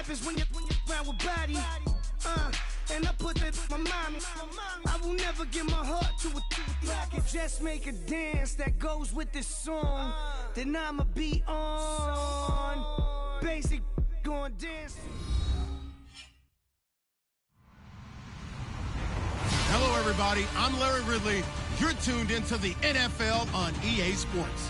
happens when you're around with body. And I put that in my mommy. I will never give my heart to a rocket. Just make a dance that goes with this song. Then I'ma be on. Basic going dance. Hello, everybody. I'm Larry Ridley. You're tuned into the NFL on EA Sports.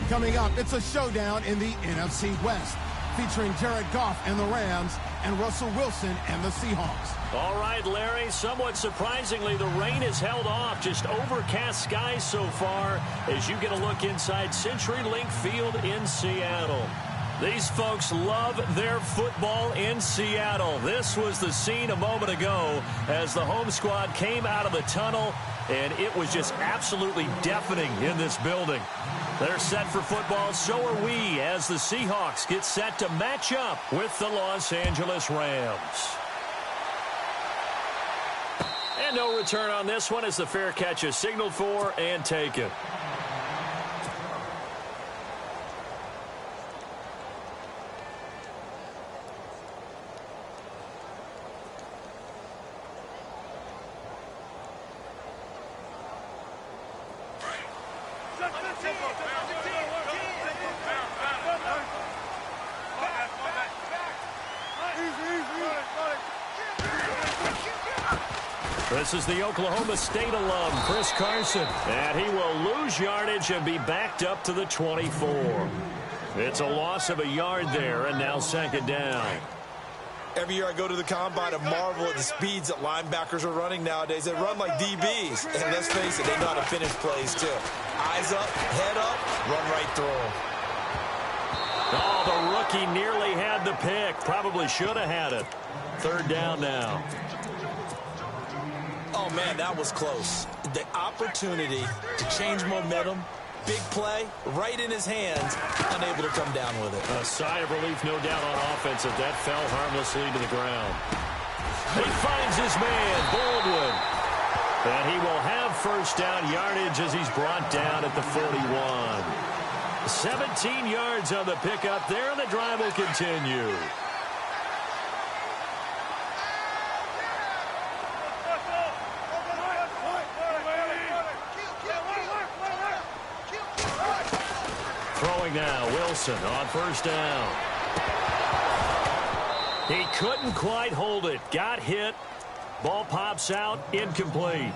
Coming up, it's a showdown in the NFC West, featuring Jared Goff and the Rams and Russell Wilson and the Seahawks. All right, Larry, somewhat surprisingly, the rain has held off. Just overcast skies so far as you get a look inside CenturyLink Field in Seattle. These folks love their football in Seattle. This was the scene a moment ago as the home squad came out of the tunnel, and it was just absolutely deafening in this building. They're set for football, so are we, as the Seahawks get set to match up with the Los Angeles Rams. And no return on this one as the fair catch is signaled for and taken. This is the Oklahoma State alum, Chris Carson, and he will lose yardage and be backed up to the 24. It's a loss of a yard there, and now second down. Every year I go to the combine and marvel at the speeds that linebackers are running nowadays. They run like DBs, and let's face it, they know how to finish plays too. Eyes up, head up, run right through them. Oh, the rookie nearly had the pick. Probably should have had it. Third down now. Oh, man, that was close. The opportunity to change momentum, big play, right in his hands, unable to come down with it. A sigh of relief, no doubt, on offense as that fell harmlessly to the ground. He finds his man, Baldwin. And he will have first down yardage as he's brought down at the 41. 17 yards on the pickup there, and the drive will continue. Throwing now, Wilson on first down. He couldn't quite hold it. Got hit. Ball pops out, incomplete.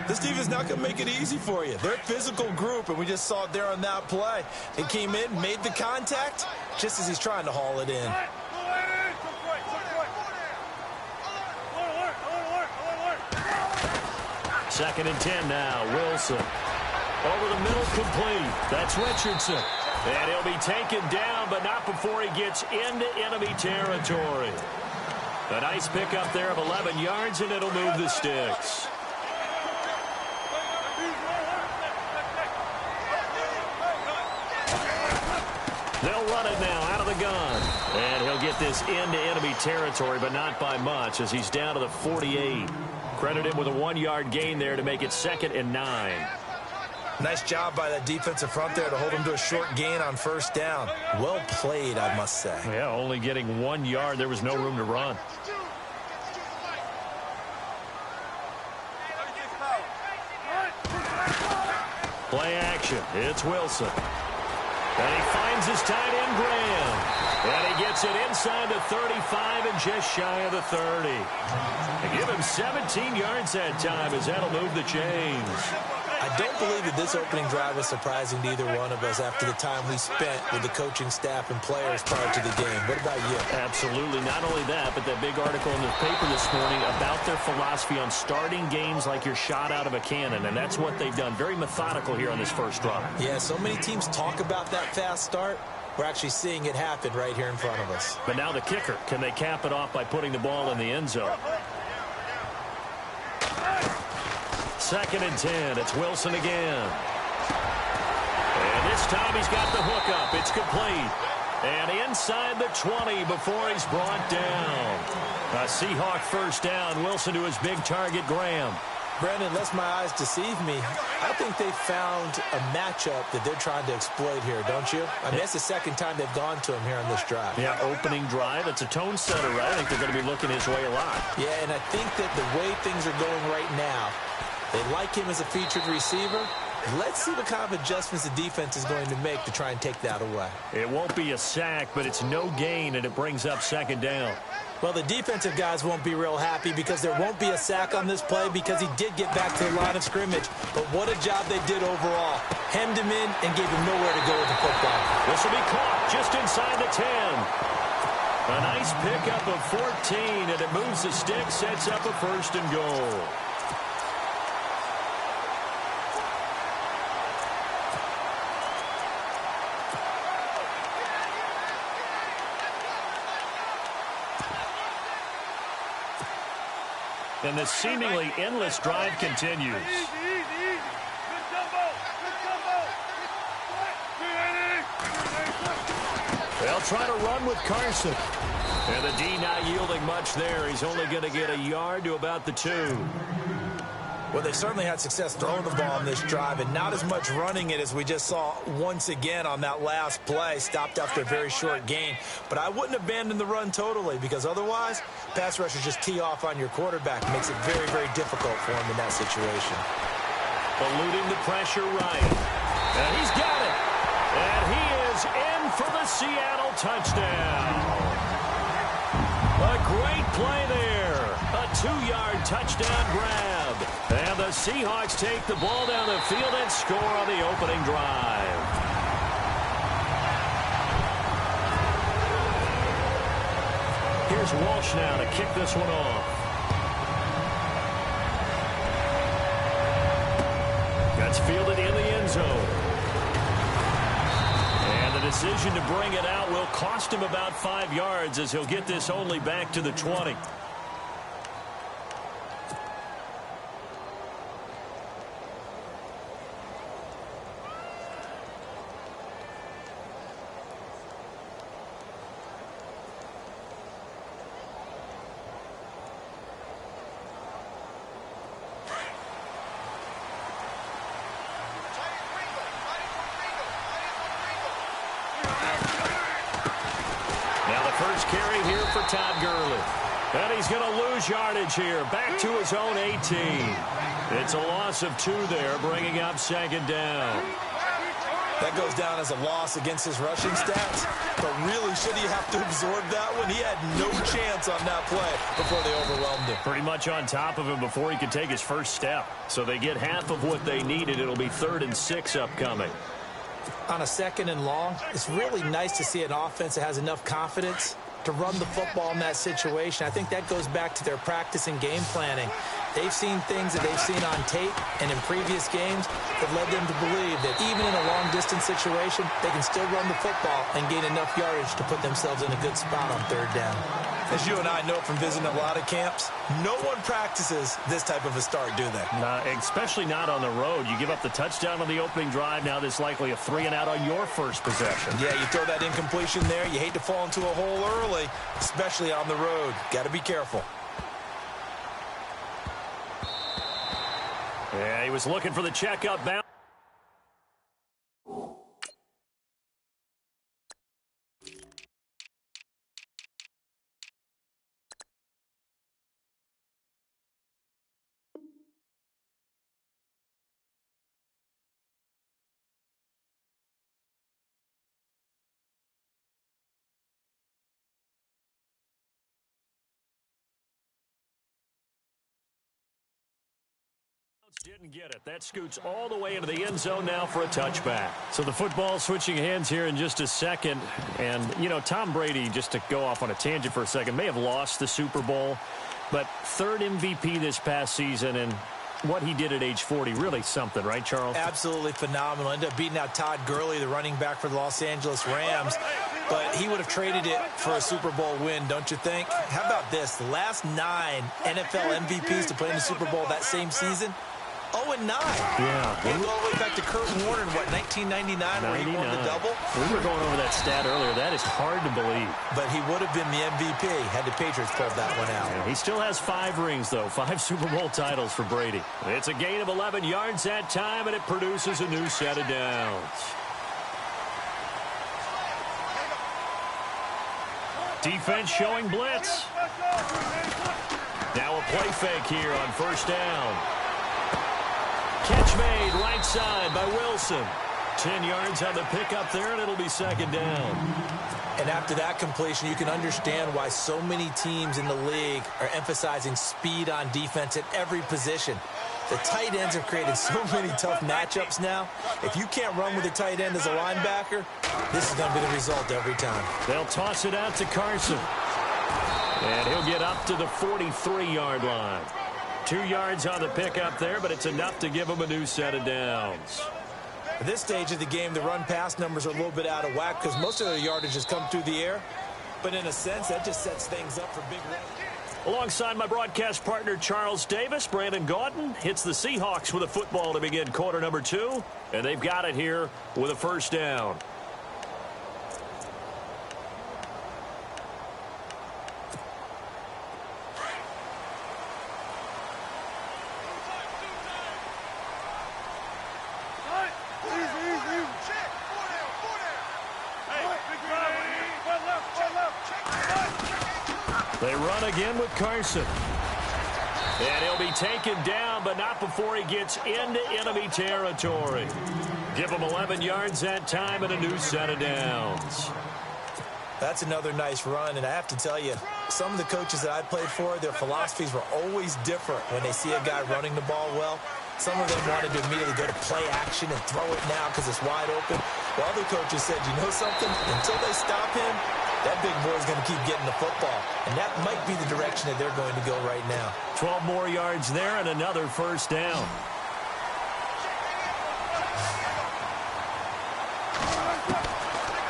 This team is not going to make it easy for you. They're a physical group, and we just saw it there on that play. He came in, made the contact, just as he's trying to haul it in. Second and 10 now, Wilson. Over the middle, complete. That's Richardson. And he'll be taken down, but not before he gets into enemy territory. A nice pickup there of 11 yards, and it'll move the sticks. They'll run it now out of the gun. And he'll get this into enemy territory, but not by much, as he's down to the 48. Credit him with a 1-yard gain there to make it 2nd and 9. Nice job by that defensive front there to hold him to a short gain on first down. Well played, I must say. Yeah, only getting 1 yard. There was no room to run. Play action. It's Wilson. And he finds his tight end, Graham. And he gets it inside the 35 and just shy of the 30. They give him 17 yards that time as that'll move the chains. I don't believe that this opening drive is surprising to either one of us after the time we spent with the coaching staff and players prior to the game. What about you? Absolutely. Not only that, but that big article in the paper this morning about their philosophy on starting games like you're shot out of a cannon, and that's what they've done. Very methodical here on this first drive. Yeah, so many teams talk about that fast start. We're actually seeing it happen right here in front of us. But now the kicker. Can they cap it off by putting the ball in the end zone? Second and 10. It's Wilson again. And this time he's got the hook up. It's complete. And inside the 20 before he's brought down. A Seahawk first down. Wilson to his big target, Graham. Brandon, unless my eyes deceive me, I think they found a matchup that they're trying to exploit here, don't you? I mean, it's the second time they've gone to him here on this drive. Yeah, opening drive. It's a tone setter, right? I think they're going to be looking his way a lot. Yeah, and I think that the way things are going right now, they like him as a featured receiver. Let's see what kind of adjustments the defense is going to make to try and take that away. It won't be a sack, but it's no gain, and it brings up second down. Well, the defensive guys won't be real happy because there won't be a sack on this play because he did get back to the line of scrimmage. But what a job they did overall. Hemmed him in and gave him nowhere to go with the football. This will be caught just inside the 10. A nice pickup of 14, and it moves the stick, sets up a first and goal. And the seemingly endless drive continues. They'll try to run with Carson. And the D not yielding much there. He's only going to get a yard to about the 2. Well, they certainly had success throwing the ball on this drive and not as much running it as we just saw once again on that last play. Stopped after a very short gain. But I wouldn't abandon the run totally because otherwise, pass rushers just tee off on your quarterback. Makes it very, very difficult for him in that situation. Eluding the pressure, Ryan. And he's got it. And he is in for the Seattle touchdown. A great play there. A 2-yard touchdown grab. And the Seahawks take the ball down the field and score on the opening drive. Here's Walsh now to kick this one off. That's fielded in the end zone. And the decision to bring it out will cost him about 5 yards as he'll get this only back to the 20. Carry here for Todd Gurley. And he's going to lose yardage here. Back to his own 18. It's a loss of 2 there, bringing up second down. That goes down as a loss against his rushing stats. But really, should he have to absorb that one? He had no chance on that play before they overwhelmed him. Pretty much on top of him before he could take his first step. So they get half of what they needed. It'll be 3rd and 6 upcoming. On a 2nd and long, it's really nice to see an offense that has enough confidence to run the football in that situation. I think that goes back to their practice and game planning. They've seen things that they've seen on tape and in previous games that led them to believe that even in a long-distance situation, they can still run the football and gain enough yardage to put themselves in a good spot on 3rd down. As you and I know from visiting a lot of camps, no one practices this type of a start, do they? Especially not on the road. You give up the touchdown on the opening drive. Now there's likely a 3-and-out on your first possession. Yeah, you throw that incompletion there. You hate to fall into a hole early, especially on the road. Got to be careful. Yeah, he was looking for the checkup bounce. Didn't get it. That scoots all the way into the end zone now for a touchback. So the football switching hands here in just a second. And, you know, Tom Brady, just to go off on a tangent for a second, may have lost the Super Bowl, but 3rd MVP this past season, and what he did at age 40, really something, right, Charles? Absolutely phenomenal. Ended up beating out Todd Gurley, the running back for the Los Angeles Rams. But he would have traded it for a Super Bowl win, don't you think? How about this? The last 9 NFL MVPs to play in the Super Bowl that same season, 0-9. Yeah. They go all the way back to Kurt Warner in, what, 1999, where he won the double? We were going over that stat earlier. That is hard to believe. But he would have been the MVP had the Patriots pulled that one out. Yeah, he still has 5 rings, though. 5 Super Bowl titles for Brady. It's a gain of 11 yards that time, and it produces a new set of downs. Defense showing blitz. Now a play fake here on first down. Catch made right side by Wilson. 10 yards on the pickup there, and it'll be second down. And after that completion, you can understand why so many teams in the league are emphasizing speed on defense at every position. The tight ends have created so many tough matchups now. If you can't run with a tight end as a linebacker, this is going to be the result every time. They'll toss it out to Carson. And he'll get up to the 43-yard line. 2 yards on the pickup there, but it's enough to give him a new set of downs. At this stage of the game, the run-pass numbers are a little bit out of whack because most of their yardage has come through the air. But in a sense, that just sets things up for big runs. Alongside my broadcast partner, Charles Davis, Brandon Gaudin hits the Seahawks with a football to begin quarter number 2. And they've got it here with a first down. They run again with Carson. And he'll be taken down, but not before he gets into enemy territory. Give him 11 yards that time and a new set of downs. That's another nice run, and I have to tell you, some of the coaches that I played for, their philosophies were always different when they see a guy running the ball well. Some of them wanted to immediately go to play action and throw it now because it's wide open. While other coaches said, you know something? Until they stop him, that big boy's going to keep getting the football. And that might be the direction that they're going to go right now. 12 more yards there and another first down.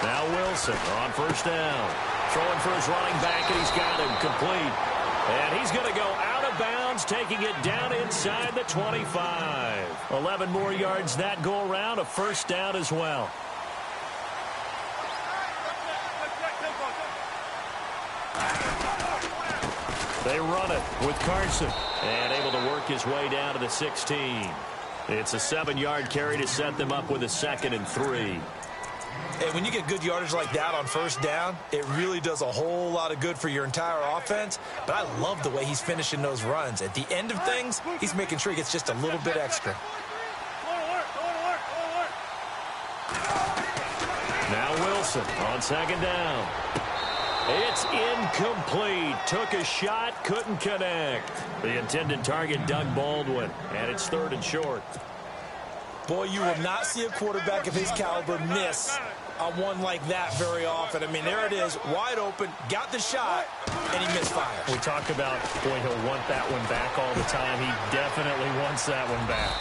Now Wilson on first down. Throwing for his running back, and he's got him complete. And he's going to go out of bounds, taking it down inside the 25. 11 more yards that go around, a first down as well. They run it with Carson, and able to work his way down to the 16. It's a 7-yard carry to set them up with a 2nd and 3. And when you get good yardage like that on first down, it really does a whole lot of good for your entire offense. But I love the way he's finishing those runs. At the end of things, he's making sure he gets just a little bit extra. Now Wilson on second down. It's incomplete. Took a shot, couldn't connect. The intended target, Doug Baldwin, and it's 3rd and short. Boy, you will not see a quarterback of his caliber miss on one like that very often. I mean, there it is, wide open, got the shot, and he misfires. We talk about, boy, he'll want that one back all the time. He definitely wants that one back.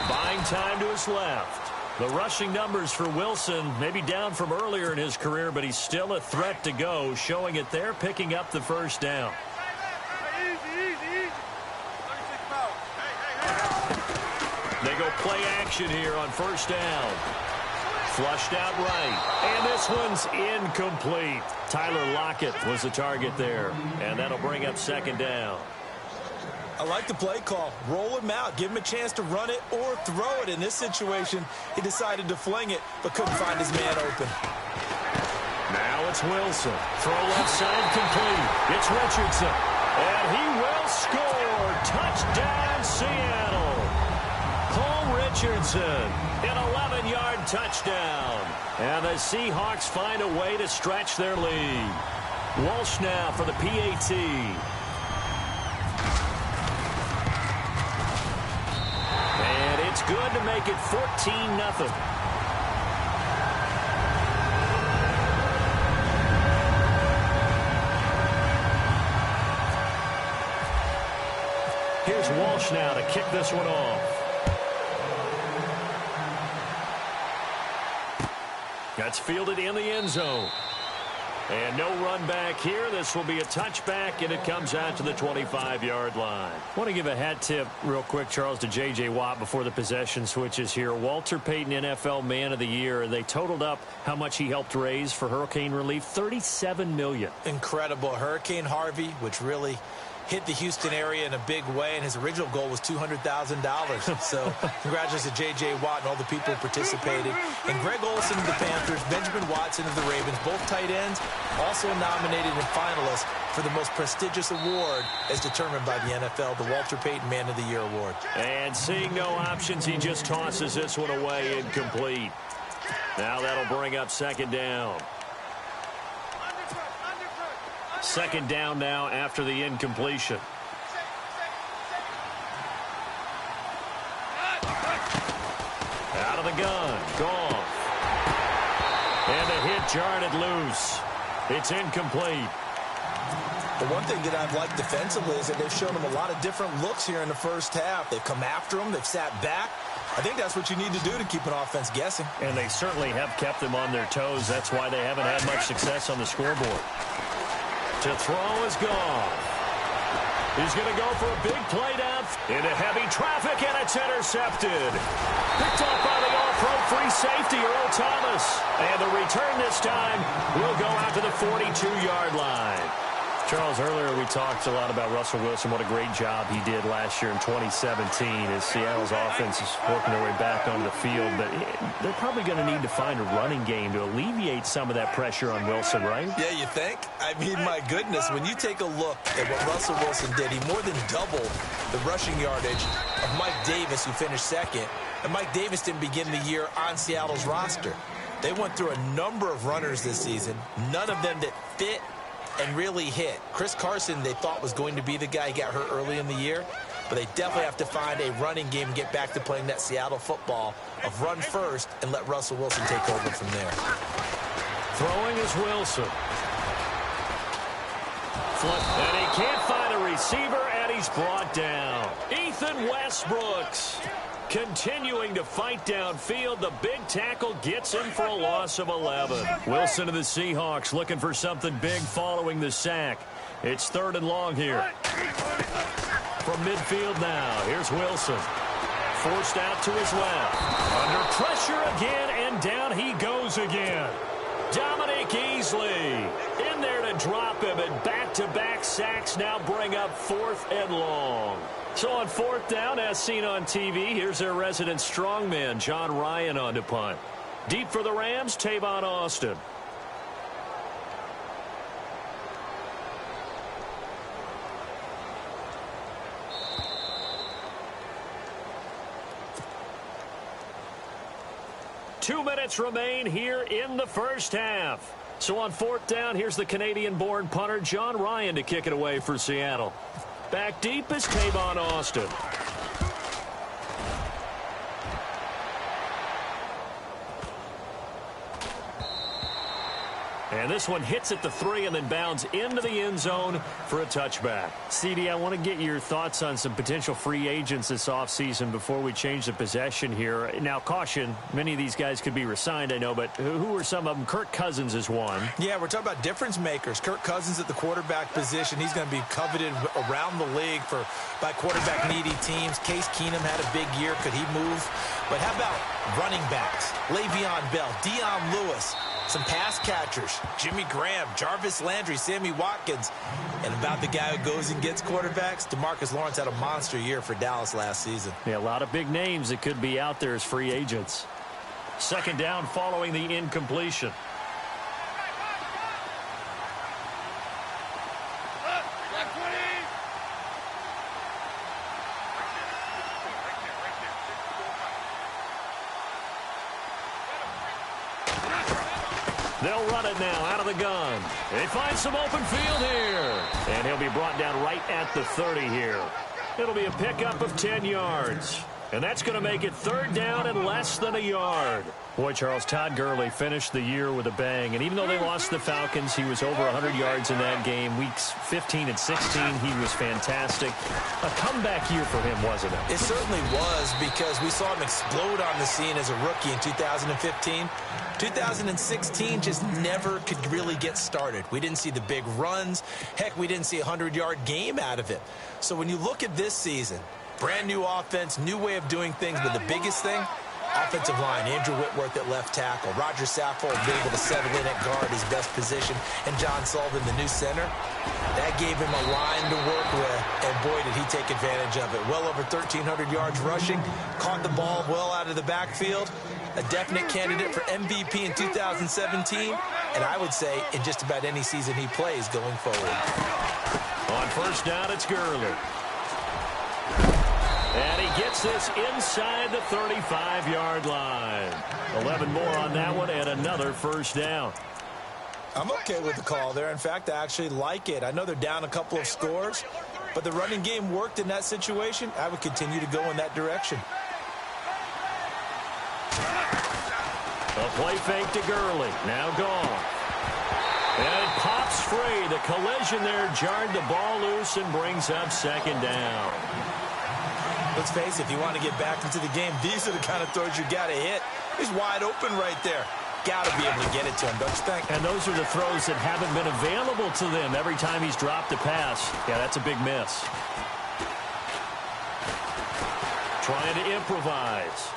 Buying time to his left. The rushing numbers for Wilson maybe down from earlier in his career, but he's still a threat to go, showing it there, picking up the first down. They go play action here on first down. Flushed out right. And this one's incomplete. Tyler Lockett was the target there. And that'll bring up second down. I like the play call. Roll him out. Give him a chance to run it or throw it. In this situation, he decided to fling it, but couldn't find his man open. Now it's Wilson. Throw left side complete. It's Richardson. And he will score. Touchdown, Seattle. Cole Richardson, an 11-yard touchdown. And the Seahawks find a way to stretch their lead. Walsh now for the PAT. And it's good to make it 14-0. Here's Walsh now to kick this one off. That's fielded in the end zone. And no run back here. This will be a touchback, and it comes out to the 25-yard line. I want to give a hat tip real quick, Charles, to J.J. Watt before the possession switches here. Walter Payton, NFL Man of the Year. They totaled up how much he helped raise for hurricane relief, $37 million. Incredible. Hurricane Harvey, which really hit the Houston area in a big way, and his original goal was $200,000. So congratulations to J.J. Watt and all the people who participated. And Greg Olsen of the Panthers, Benjamin Watson of the Ravens, both tight ends, also nominated and finalists for the most prestigious award as determined by the NFL, the Walter Payton Man of the Year Award. And seeing no options, he just tosses this one away incomplete. Now that'll bring up second down. Second down now after the incompletion. Out of the gun. Goff. And a hit jarred it loose. It's incomplete. The one thing that I've liked defensively is that they've shown him a lot of different looks here in the first half. They've come after him. They've sat back. I think that's what you need to do to keep an offense guessing. And they certainly have kept them on their toes. That's why they haven't had much success on the scoreboard. To throw is Goff. He's going to go for a big play down into heavy traffic, and it's intercepted. Picked off by the all-pro free safety, Earl Thomas. And the return this time will go out to the 42-yard line. Charles, earlier we talked a lot about Russell Wilson, what a great job he did last year in 2017 as Seattle's offense is working their way back onto the field. But they're probably going to need to find a running game to alleviate some of that pressure on Wilson, right? Yeah, you think? I mean, my goodness, when you take a look at what Russell Wilson did, he more than doubled the rushing yardage of Mike Davis, who finished second. And Mike Davis didn't begin the year on Seattle's roster. They went through a number of runners this season, none of them that fit and really hit. Chris Carson, they thought was going to be the guy. He got hurt early in the year, but they definitely have to find a running game and get back to playing that Seattle football of run first and let Russell Wilson take over from there. Throwing is Wilson. And he can't find a receiver, and he's brought down. Ethan Westbrooks continuing to fight downfield. The big tackle gets him for a loss of 11. Wilson of the Seahawks looking for something big following the sack. It's third and long here. From midfield now, here's Wilson. Forced out to his left. Under pressure again, and down he goes again. Dominic Easley in there to drop him, and back-to-back sacks now bring up fourth and long. So on fourth down, as seen on TV, here's their resident strongman, John Ryan, on to punt. Deep for the Rams, Tavon Austin. Two minutes remain here in the first half. So on fourth down, here's the Canadian-born punter, John Ryan, to kick it away for Seattle. Back deep is Tavon Austin. And this one hits at the 3 and then bounds into the end zone for a touchback. CD, I want to get your thoughts on some potential free agents this offseason before we change the possession here. Now, caution, many of these guys could be re-signed, I know, but who are some of them? Kirk Cousins is one. Yeah, we're talking about difference makers. Kirk Cousins at the quarterback position. He's going to be coveted around the league by quarterback-needy teams. Case Keenum had a big year. Could he move? But how about running backs? Le'Veon Bell, Dion Lewis, some pass catchers, Jimmy Graham, Jarvis Landry, Sammy Watkins. And about the guy who goes and gets quarterbacks, DeMarcus Lawrence had a monster year for Dallas last season. Yeah, a lot of big names that could be out there as free agents. Second down following the incompletion. They'll run it now out of the gun. They find some open field here. And he'll be brought down right at the 30 here. It'll be a pickup of 10 yards. And that's going to make it 3rd down and less than a yard. Boy, Charles, Todd Gurley finished the year with a bang. And even though they lost the Falcons, he was over 100 yards in that game. Weeks 15 and 16, he was fantastic. A comeback year for him, wasn't it? It certainly was, because we saw him explode on the scene as a rookie in 2015. 2016 just never could really get started. We didn't see the big runs. Heck, we didn't see a 100-yard game out of it. So when you look at this season, brand new offense, new way of doing things, but the biggest thing, offensive line, Andrew Whitworth at left tackle, Roger Saffold able to settle in at guard, his best position, and John Sullivan, the new center. That gave him a line to work with, and boy, did he take advantage of it. Well over 1,300 yards rushing, caught the ball well out of the backfield, a definite candidate for MVP in 2017, and I would say in just about any season he plays going forward. On 1st down, it's Gurley. And he gets this inside the 35-yard line. 11 more on that one and another 1st down. I'm okay with the call there. In fact, I actually like it. I know they're down a couple of scores, but the running game worked in that situation. I would continue to go in that direction. A play fake to Gurley. Now gone. And it pops free. The collision there jarred the ball loose and brings up 2nd down. Let's face it, if you want to get back into the game, these are the kind of throws you got to hit. He's wide open right there. Got to be able to get it to him, don't you think? And those are the throws that haven't been available to them every time he's dropped a pass. Yeah, that's a big miss. Trying to improvise.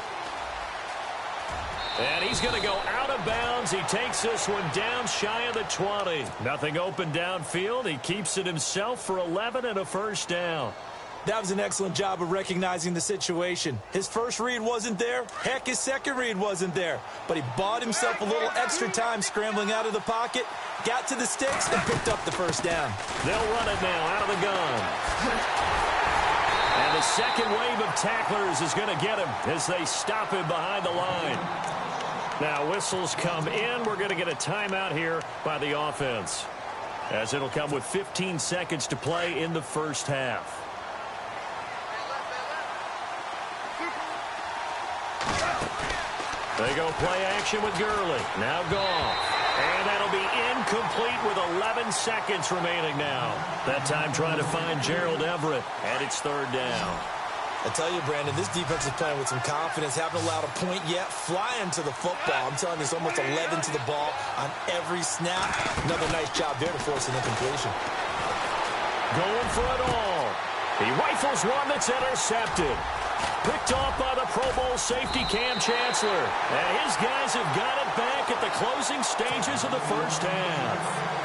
And he's going to go out of bounds. He takes this one down shy of the 20. Nothing open downfield. He keeps it himself for 11 and a 1st down. That was an excellent job of recognizing the situation. His first read wasn't there. Heck, his second read wasn't there. But he bought himself a little extra time scrambling out of the pocket, got to the sticks, and picked up the 1st down. They'll run it now out of the gun. And the second wave of tacklers is going to get him as they stop him behind the line. Now whistles come in. We're going to get a timeout here by the offense, as it'll come with 15 seconds to play in the 1st half. They go play action with Gurley. Now gone. And that'll be incomplete with 11 seconds remaining now. That time trying to find Gerald Everett. And it's 3rd down. I tell you, Brandon, this defense is playing with some confidence. Haven't allowed a point yet. Flying to the football. I'm telling you, it's almost 11 to the ball on every snap. Another nice job there to force an incompletion. Going for it all. He rifles one that's intercepted. Picked off by the Pro Bowl safety Cam Chancellor. And his guys have got it back at the closing stages of the 1st half.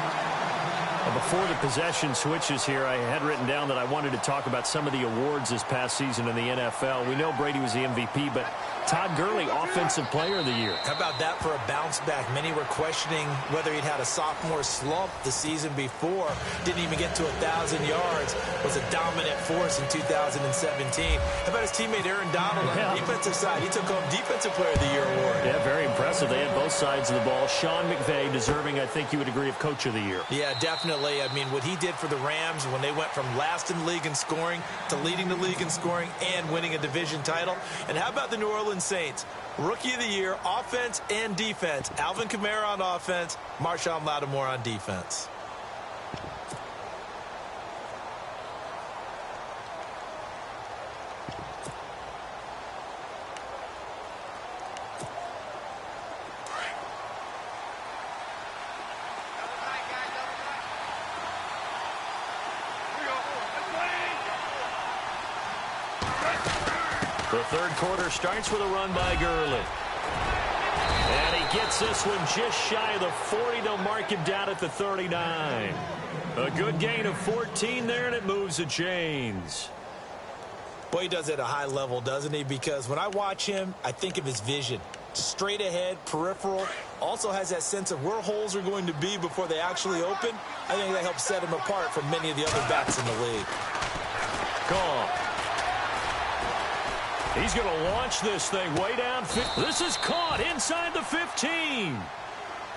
Before the possession switches here, I had written down that I wanted to talk about some of the awards this past season in the NFL. We know Brady was the MVP, but Todd Gurley, Offensive Player of the Year. How about that for a bounce back? Many were questioning whether he'd had a sophomore slump the season before. Didn't even get to 1,000 yards. Was a dominant force in 2017. How about his teammate Aaron Donald on the defensive side? He took home Defensive Player of the Year award. Yeah, very impressive. They had both sides of the ball. Sean McVay deserving, I think you would agree, of Coach of the Year. Yeah, definitely. I mean, what he did for the Rams when they went from last in the league in scoring to leading the league in scoring and winning a division title. And how about the New Orleans Saints? Rookie of the Year, offense and defense. Alvin Kamara on offense, Marshawn Lattimore on defense. The 3rd quarter starts with a run by Gurley. And he gets this one just shy of the 40. They'll mark him down at the 39. A good gain of 14 there, and it moves the chains. Boy, he does it at a high level, doesn't he? Because when I watch him, I think of his vision. Straight ahead, peripheral. Also has that sense of where holes are going to be before they actually open. I think that helps set him apart from many of the other backs in the league. Gone. He's going to launch this thing way down. This is caught inside the 15.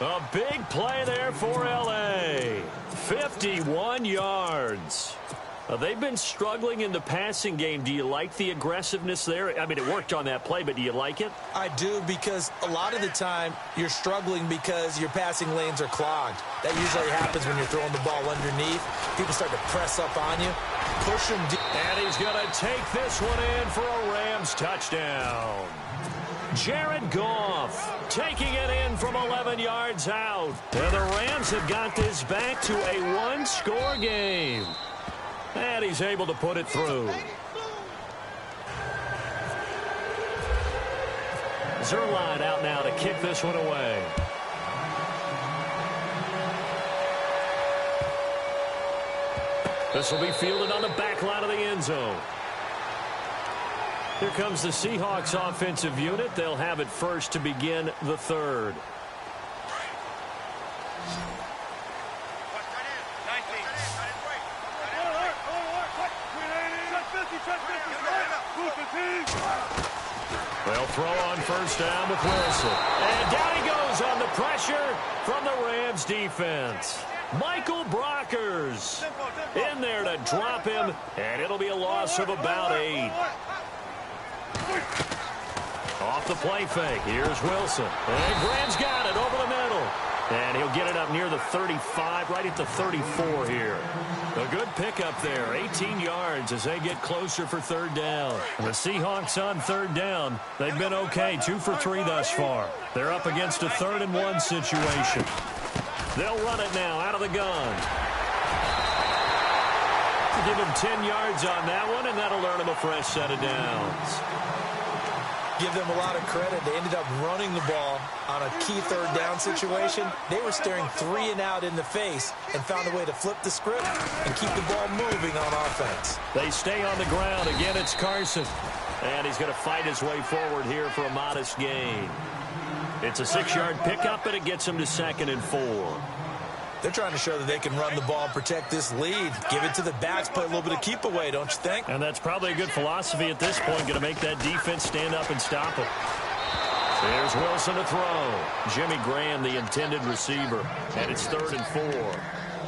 A big play there for L.A. 51 yards. They've been struggling in the passing game. Do you like the aggressiveness there? I mean, it worked on that play, but do you like it? I do, because a lot of the time you're struggling because your passing lanes are clogged. That usually happens when you're throwing the ball underneath. People start to press up on you, push them deep. And he's going to take this one in for a Rams touchdown. Jared Goff taking it in from 11 yards out. And the Rams have got this back to a one-score game. And he's able to put it through. Zerline out now to kick this one away. This will be fielded on the back line of the end zone. Here comes the Seahawks offensive unit. They'll have it first to begin the third. They'll throw on first down with Wilson. And down he goes on the pressure from the Rams defense. Michael Brockers in there to drop him, and it'll be a loss of about 8. Off the play fake, here's Wilson. And Graham's got it over the middle. And he'll get it up near the 35, right at the 34 here. A good pickup there, 18 yards as they get closer for third down. The Seahawks on third down, they've been okay, 2 for 3 thus far. They're up against a 3rd and 1 situation. They'll run it now out of the gun. Give him 10 yards on that one, and that'll earn him a fresh set of downs. Give them a lot of credit. They ended up running the ball on a key third down situation. They were staring 3 and out in the face and found a way to flip the script and keep the ball moving on offense. They stay on the ground. Again, it's Carson. And he's going to fight his way forward here for a modest gain. It's a 6-yard pickup, and it gets him to 2nd and 4. They're trying to show that they can run the ball and protect this lead. Give it to the backs, play a little bit of keep away, don't you think? And that's probably a good philosophy at this point, going to make that defense stand up and stop him. There's Wilson to throw. Jimmy Graham, the intended receiver, and it's 3rd and 4.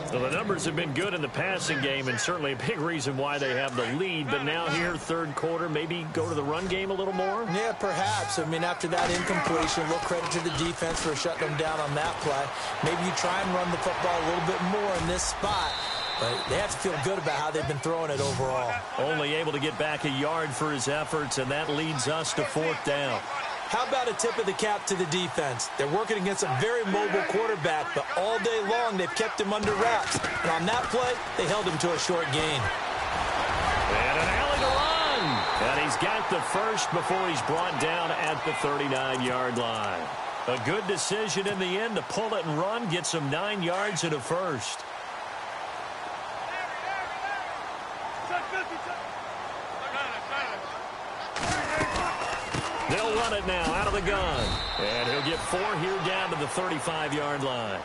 So the numbers have been good in the passing game, and certainly a big reason why they have the lead. But now here, third quarter, maybe go to the run game a little more? Yeah, perhaps. I mean, after that incompletion, a little credit to the defense for shutting them down on that play. Maybe you try and run the football a little bit more in this spot. But they have to feel good about how they've been throwing it overall. Only able to get back a yard for his efforts, and that leads us to 4th down. How about a tip of the cap to the defense? They're working against a very mobile quarterback, but all day long they've kept him under wraps. And on that play, they held him to a short gain. And an alley to run. And he's got the first before he's brought down at the 39-yard line. A good decision in the end to pull it and run, gets him 9 yards and a first. They'll run it now out of the gun. And he'll get 4 here down to the 35-yard line.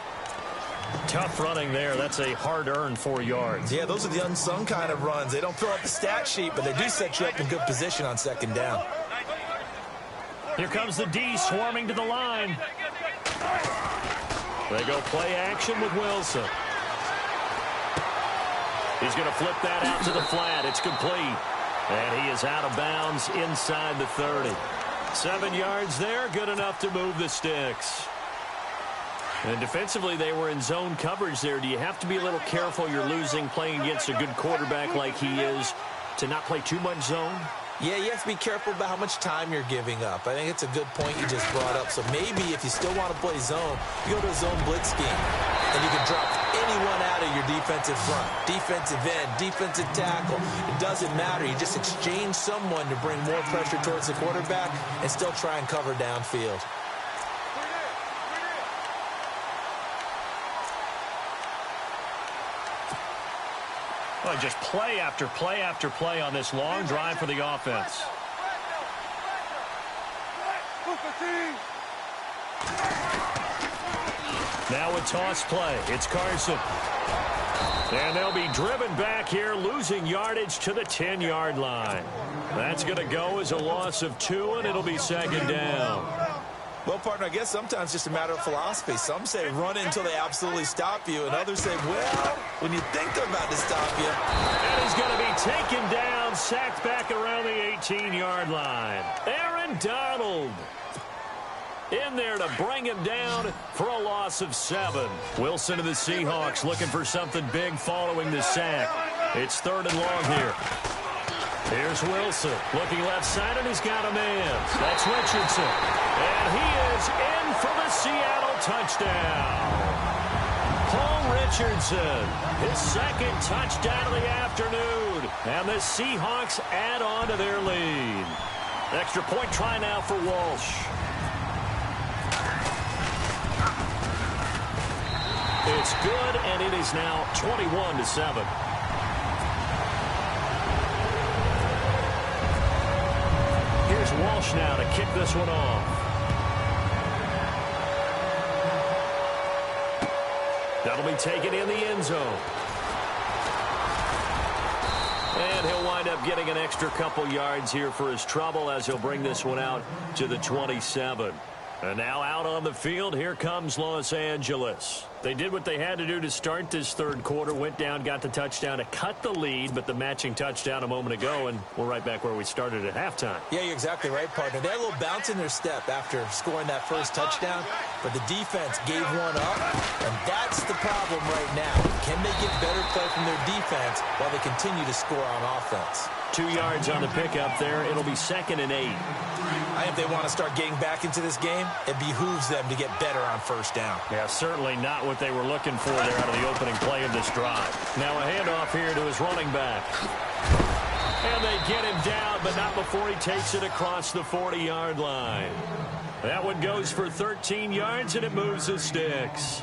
Tough running there. That's a hard-earned 4 yards. Yeah, those are the unsung kind of runs. They don't fill out the stat sheet, but they do set you up in good position on 2nd down. Here comes the D swarming to the line. They go play action with Wilson. He's going to flip that out to the flat. It's complete. And he is out of bounds inside the 30. 7 yards there, good enough to move the sticks. And defensively, they were in zone coverage there. Do you have to be a little careful? You're losing, playing against a good quarterback like he is, to not play too much zone? Yeah, you have to be careful about how much time you're giving up. I think it's a good point you just brought up. So maybe if you still want to play zone, you go to a zone blitz scheme. And you can drop anyone out of your defensive front. Defensive end, defensive tackle. It doesn't matter. You just exchange someone to bring more pressure towards the quarterback and still try and cover downfield. Well, just play after play after play on this long drive for the offense. Now a toss play. It's Carson. And they'll be driven back here, losing yardage to the 10-yard line. That's going to go as a loss of 2, and it'll be 2nd down. Well, partner, I guess sometimes it's just a matter of philosophy. Some say run until they absolutely stop you, and others say, well, when you think they're about to stop you. And he's going taken down, sacked back around the 18-yard line. Aaron Donald in there to bring him down for a loss of 7. Wilson of the Seahawks looking for something big following the sack. It's 3rd and long here. Here's Wilson looking left side, and he's got a man. That's Richardson. And he is in for the Seattle touchdown. Paul Richardson, his 2nd touchdown of the afternoon. And the Seahawks add on to their lead. Extra point try now for Walsh. It's good, and it is now 21-7. Here's Walsh now to kick this one off. That'll be taken in the end zone. And he'll wind up getting an extra couple yards here for his trouble as he'll bring this one out to the 27. And now out on the field, here comes Los Angeles. They did what they had to do to start this 3rd quarter, went down, got the touchdown to cut the lead, but the matching touchdown a moment ago, and we're right back where we started at halftime. Yeah, you're exactly right, partner. They had a little bounce in their step after scoring that first touchdown, but the defense gave one up, and that's the problem right now. Can they get better play from their defense while they continue to score on offense? 2 yards on the pickup there. It'll be 2nd and 8. I think if they want to start getting back into this game, it behooves them to get better on 1st down. Yeah, certainly not what they were looking for there out of the opening play of this drive. Now a handoff here to his running back. And they get him down, but not before he takes it across the 40-yard line. That one goes for 13 yards, and it moves the sticks.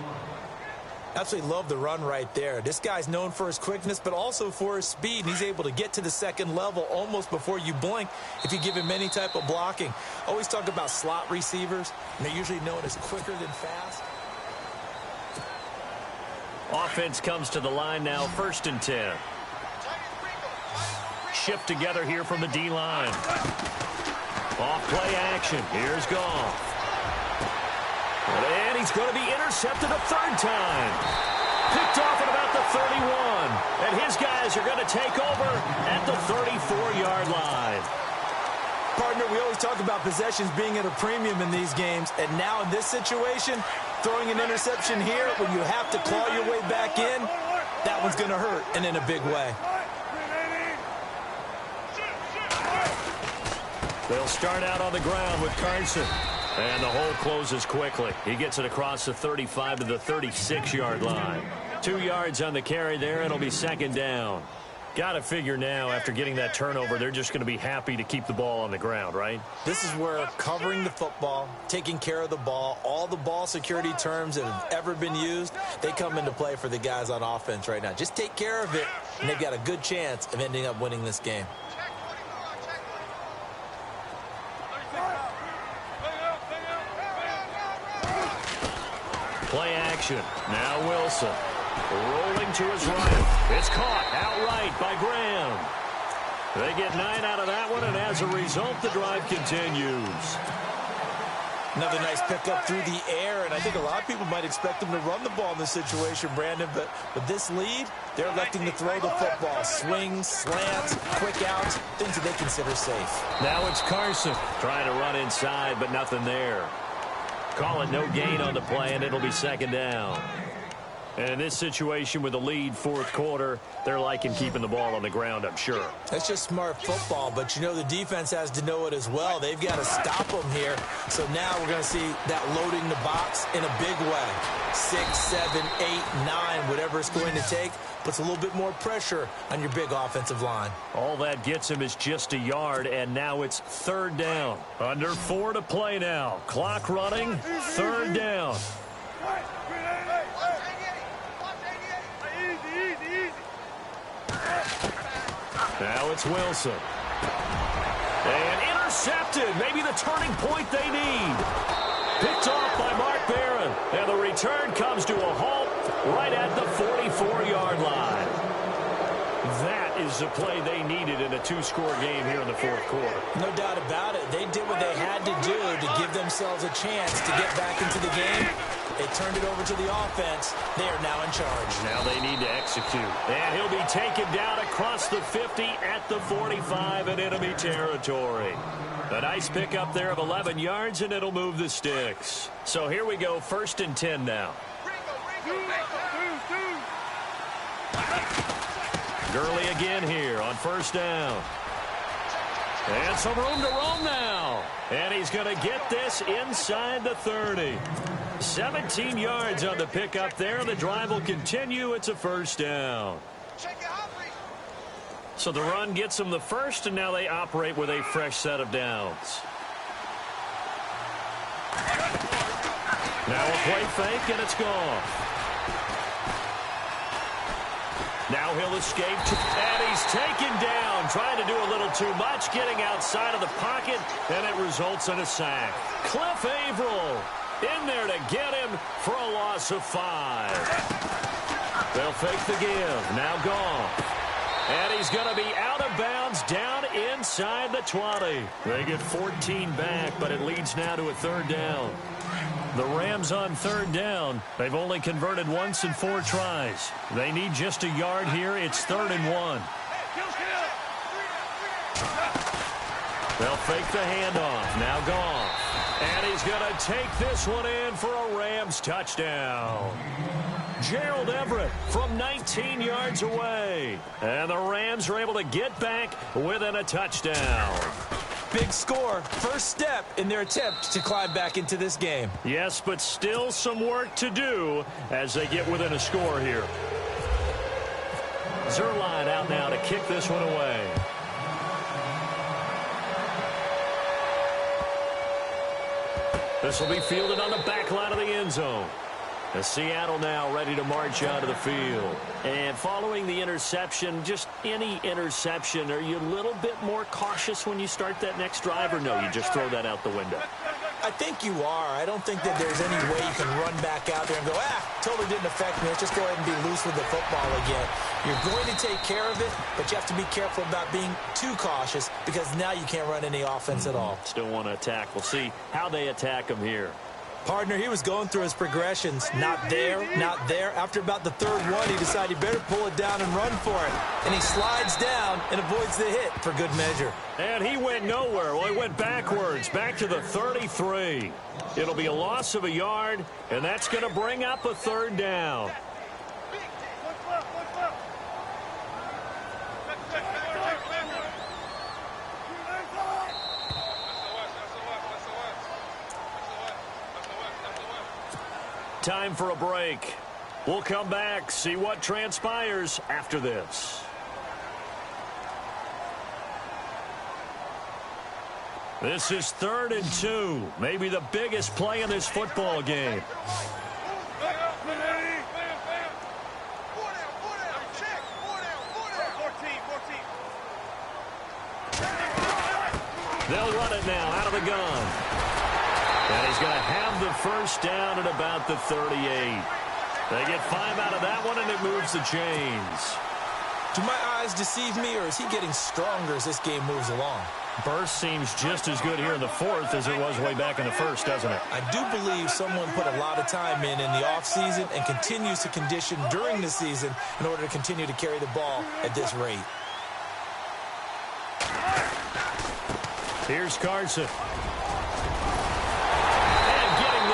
Absolutely love the run right there. This guy's known for his quickness, but also for his speed. He's able to get to the 2nd level almost before you blink if you give him any type of blocking. Always talk about slot receivers, and they're usually known as quicker than fast. Offense comes to the line now, 1st and 10. Shift together here from the D-line. Off play action. Here's Goff. And he's going to be intercepted a 3rd time. Picked off at about the 31. And his guys are going to take over at the 34-yard line. Partner, we always talk about possessions being at a premium in these games. And now in this situation, throwing an interception here when you have to claw your way back in, that one's going to hurt, and in a big way. They'll start out on the ground with Carson. And the hole closes quickly. He gets it across the 35 to the 36-yard line. 2 yards on the carry there. It'll be 2nd down. Got to figure now, after getting that turnover, they're just going to be happy to keep the ball on the ground, right? This is where covering the football, taking care of the ball, all the ball security terms that have ever been used, they come into play for the guys on offense right now. Just take care of it, and they've got a good chance of ending up winning this game. Play action. Now Wilson. Rolling to his right. It's caught outright by Graham. They get 9 out of that one, and as a result, the drive continues. Another nice pickup through the air, and I think a lot of people might expect them to run the ball in this situation, Brandon, but with this lead, they're electing to throw the football. Swings, slants, quick outs, things that they consider safe. Now it's Carson trying to run inside, but nothing there. Call it no gain on the play, and it'll be 2nd down. And in this situation with the lead 4th quarter, they're liking keeping the ball on the ground, I'm sure. That's just smart football, but you know the defense has to know it as well. They've got to stop them here. So now we're going to see that loading the box in a big way. 6, 7, 8, 9, whatever it's going to take, puts a little bit more pressure on your big offensive line. All that gets him is just a yard, and now it's 3rd down. Under 4 to play now. Clock running, 3rd down. Now it's Wilson. And intercepted. Maybe the turning point they need. Picked off by Mark Barron. And the return comes to a halt right at the 44-yard line. That is the play they needed in a 2-score game here in the 4th quarter. No doubt about it. They did what they had to do to give themselves a chance to get back into the game. They turned it over to the offense. They are now in charge. Now they need to execute. And he'll be taken down across the 50 at the 45 in enemy territory. A nice pickup there of 11 yards, and it'll move the sticks. So here we go, 1st and 10 now. Gurley again here on 1st down. And some room to roam now. And he's going to get this inside the 30. 17 yards on the pickup there. The drive will continue. It's a 1st down. So the run gets them the 1st, and now they operate with a fresh set of downs. Now a play fake, and it's gone. Now he'll escape, and he's taken down, trying to do a little too much, getting outside of the pocket, and it results in a sack. Cliff Averill in there to get him for a loss of 5. They'll fake the give. Now gone. And he's going to be out of bounds down inside the 20. They get 14 back, but it leads now to a 3rd down. The Rams on 3rd down. They've only converted once in 4 tries. They need just a yard here. It's 3rd and 1. They'll fake the handoff. Now gone. And he's going to take this one in for a Rams touchdown. Gerald Everett from 19 yards away. And the Rams are able to get back within a touchdown. Big score. First step in their attempt to climb back into this game. Yes, but still some work to do as they get within a score here. Zerline out now to kick this one away. This will be fielded on the back line of the end zone. As Seattle now ready to march out of the field. And following the interception, just any interception, are you a little bit more cautious when you start that next drive, or no, you just throw that out the window? I think you are. I don't think that there's any way you can run back out there and go, totally didn't affect me. Let's just go ahead and be loose with the football again. You're going to take care of it, but you have to be careful about being too cautious because now you can't run any offense at all. Still want to attack. We'll see how they attack him here. Partner, he was going through his progressions. Not there, not there. After about the 3rd one, he decided he better pull it down and run for it. And he slides down and avoids the hit for good measure. And he went nowhere. Well, he went backwards, back to the 33. It'll be a loss of a yard, and that's going to bring up a 3rd down. Time for a break. We'll come back, see what transpires after this. This is 3rd and 2. Maybe the biggest play in this football game. They'll run it now out of the gun. And he's going to have the 1st down at about the 38. They get 5 out of that one, and it moves the chains. Do my eyes deceive me, or is he getting stronger as this game moves along? Burst seems just as good here in the 4th as it was way back in the 1st, doesn't it? I do believe someone put a lot of time in the offseason and continues to condition during the season in order to continue to carry the ball at this rate. Here's Carson.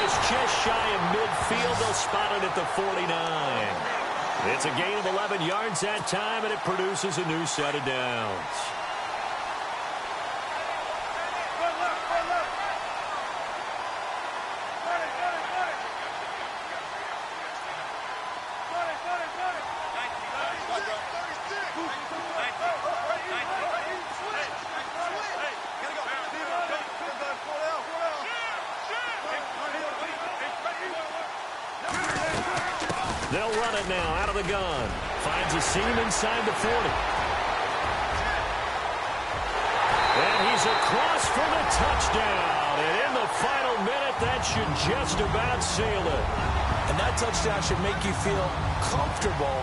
Just shy of midfield. They'll spot it at the 49. It's a gain of 11 yards that time, and it produces a new set of downs. They'll run it now out of the gun. Finds a seam inside the 40. And he's across for the touchdown. And in the final minute, that should just about seal it. And that touchdown should make you feel comfortable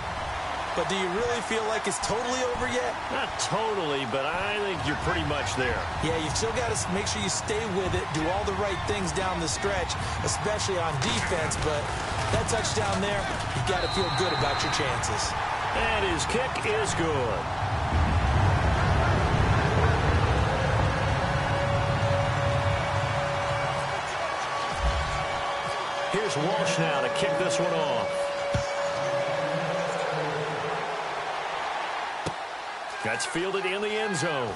but do you really feel like it's totally over yet? Not totally, but I think you're pretty much there. Yeah, you've still got to make sure you stay with it, do all the right things down the stretch, especially on defense, but that touchdown there, you got to feel good about your chances. And his kick is good. Here's Walsh now to kick this one off. That's fielded in the end zone.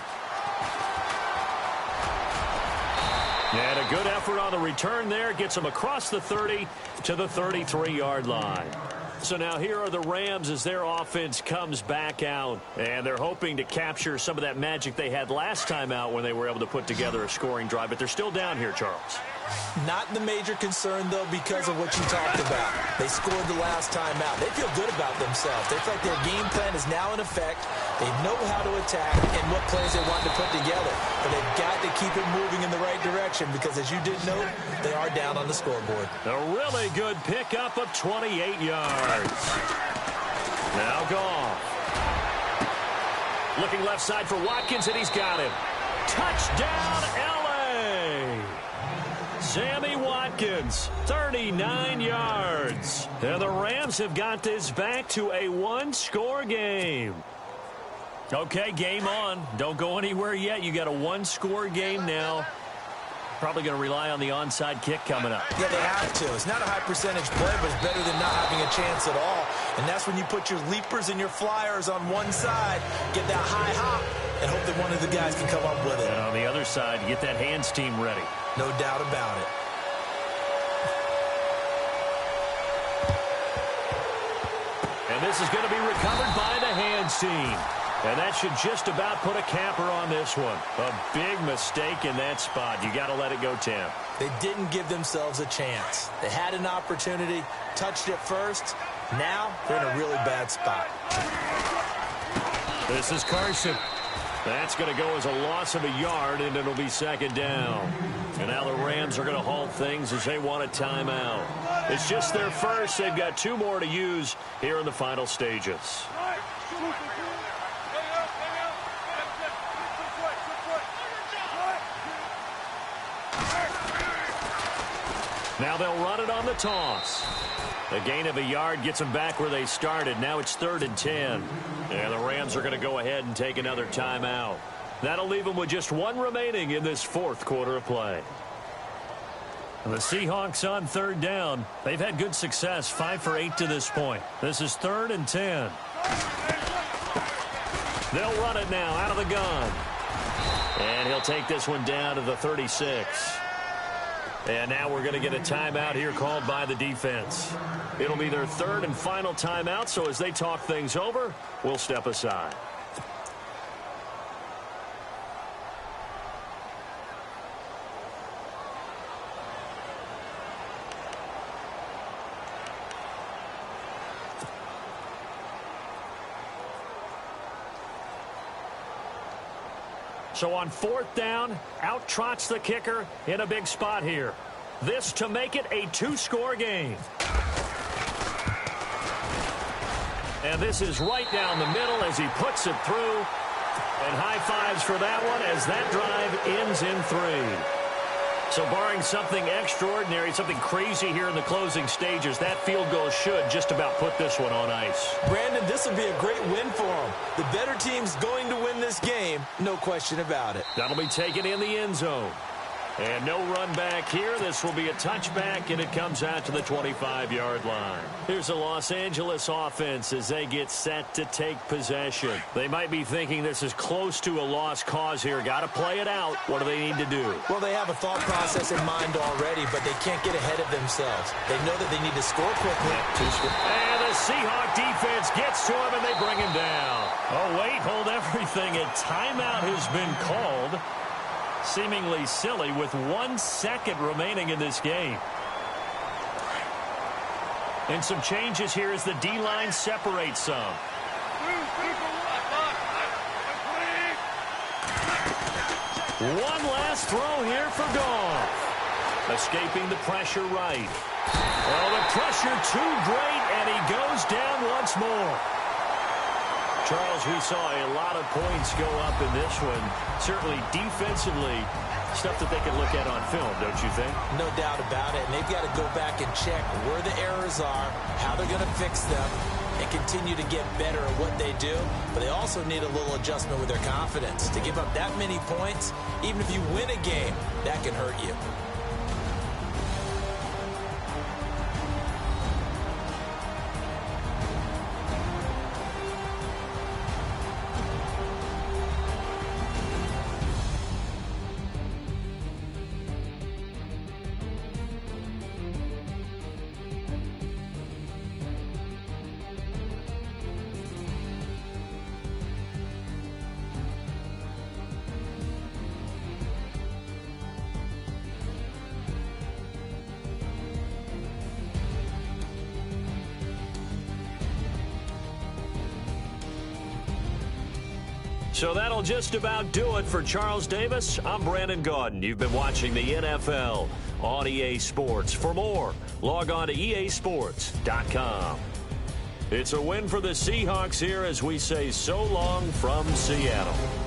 And a good effort on the return there. Gets him across the 30 to the 33-yard line. So now here are the Rams as their offense comes back out. And they're hoping to capture some of that magic they had last time out when they were able to put together a scoring drive. But they're still down here, Charles. Not the major concern, though, because of what you talked about. They scored the last time out. They feel good about themselves. They feel like their game plan is now in effect. They know how to attack and what plays they want to put together. But they've got to keep it moving in the right direction because, as you did note, they are down on the scoreboard. A really good pickup of 28 yards. Now Goff. Looking left side for Watkins, and he's got him. Touchdown, L.A. Sammy Watkins, 39 yards. And the Rams have got this back to a one-score game. Okay, game on. Don't go anywhere yet. You got a one-score game now. Probably going to rely on the onside kick coming up. Yeah, they have to. It's not a high-percentage play, but it's better than not having a chance at all. And that's when you put your leapers and your flyers on one side, get that high hop, and hope that one of the guys can come up with it. And on the other side, get that hands team ready. No doubt about it. And this is going to be recovered by the hands team. And that should just about put a capper on this one. A big mistake in that spot. You got to let it go, Tim. They didn't give themselves a chance. They had an opportunity, touched it first. Now they're in a really bad spot. This is Carson. That's going to go as a loss of a yard, and it'll be second down. And now the Rams are going to halt things as they want a timeout. It's just their first. They've got two more to use here in the final stages. Now they'll run it on the toss. A gain of a yard gets them back where they started. Now it's 3rd and 10. And the Rams are going to go ahead and take another timeout. That'll leave them with just one remaining in this fourth quarter of play. And the Seahawks on 3rd down. They've had good success, 5 for 8 to this point. This is 3rd and 10. They'll run it now out of the gun. And he'll take this one down to the 36. And now we're going to get a timeout here called by the defense. It'll be their 3rd and final timeout, so as they talk things over, we'll step aside. So on 4th down, out trots the kicker in a big spot here. This to make it a 2-score game. And this is right down the middle as he puts it through. And high fives for that one as that drive ends in 3. So barring something extraordinary, something crazy here in the closing stages, that field goal should just about put this one on ice. Brandon, this will be a great win for them. The better team's going to win this game, no question about it. That'll be taken in the end zone. And no run back here. This will be a touchback, and it comes out to the 25-yard line. Here's the Los Angeles offense as they get set to take possession. They might be thinking this is close to a lost cause here. Got to play it out. What do they need to do? Well, they have a thought process in mind already, but they can't get ahead of themselves. They know that they need to score quickly. And the Seahawk defense gets to him, and they bring him down. Oh, wait, hold everything. A timeout has been called. Seemingly silly with 1 second remaining in this game. And some changes here as the D-line separates some. One last throw here for Goff. Escaping the pressure right. Oh, the pressure too great, and he goes down once more. Charles, we saw a lot of points go up in this one. Certainly defensively, stuff that they can look at on film, don't you think? No doubt about it. And they've got to go back and check where the errors are, how they're going to fix them, and continue to get better at what they do. But they also need a little adjustment with their confidence. To give up that many points, even if you win a game, that can hurt you. So that'll just about do it for Charles Davis. I'm Brandon Gaudin. You've been watching the NFL on EA Sports. For more, log on to easports.com. It's a win for the Seahawks here as we say so long from Seattle.